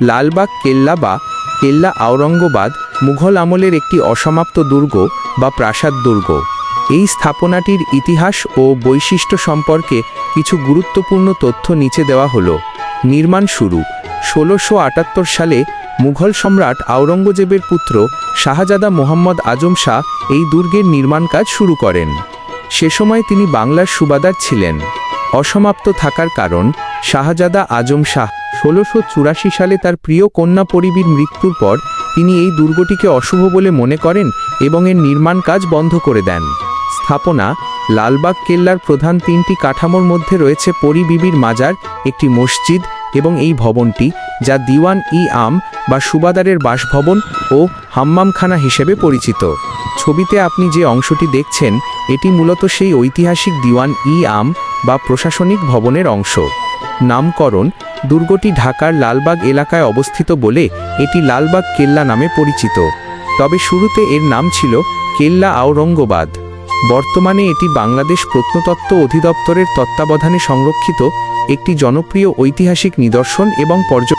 লালবাগ কেল্লা বা কেল্লা আওরঙ্গাবাদ মুঘল আমলের একটি অসমাপ্ত দুর্গ বা প্রাসাদ দুর্গ। এই স্থাপনাটির ইতিহাস ও বৈশিষ্ট্য সম্পর্কে কিছু গুরুত্বপূর্ণ তথ্য নিচে দেওয়া হলো। নির্মাণ শুরু ১৬৭৮ সালে মুঘল সম্রাট আওরঙ্গজেবের পুত্র শাহজাদা মোহাম্মদ আজম শাহ এই দুর্গের নির্মাণ কাজ শুরু করেন। সে সময় তিনি বাংলার সুবাদার ছিলেন। অসমাপ্ত থাকার কারণ শাহজাদা আজম শাহ ১৬৮৪ সালে তার প্রিয় কন্যা পরিবীর মৃত্যুর পর তিনি এই দুর্গটিকে অশুভ বলে মনে করেন এবং এর নির্মাণ কাজ বন্ধ করে দেন। স্থাপনা লালবাগ কেল্লার প্রধান তিনটি কাঠামোর মধ্যে রয়েছে পরি বিবির মাজার, একটি মসজিদ এবং এই ভবনটি, যা দিওয়ান-ই-আম বা সুবাদারের বাসভবন ও হাম্মামখানা হিসেবে পরিচিত। ছবিতে আপনি যে অংশটি দেখছেন এটি মূলত সেই ঐতিহাসিক দিওয়ান-ই-আম বা প্রশাসনিক ভবনের অংশ। নামকরণ দুর্গটি ঢাকার লালবাগ এলাকায় অবস্থিত বলে এটি লালবাগ কেল্লা নামে পরিচিত, তবে শুরুতে এর নাম ছিল কেল্লা আওরঙ্গাবাদ। বর্তমানে এটি বাংলাদেশ প্রত্নতত্ত্ব অধিদপ্তরের তত্ত্বাবধানে সংরক্ষিত একটি জনপ্রিয় ঐতিহাসিক নিদর্শন এবং পর্যটন।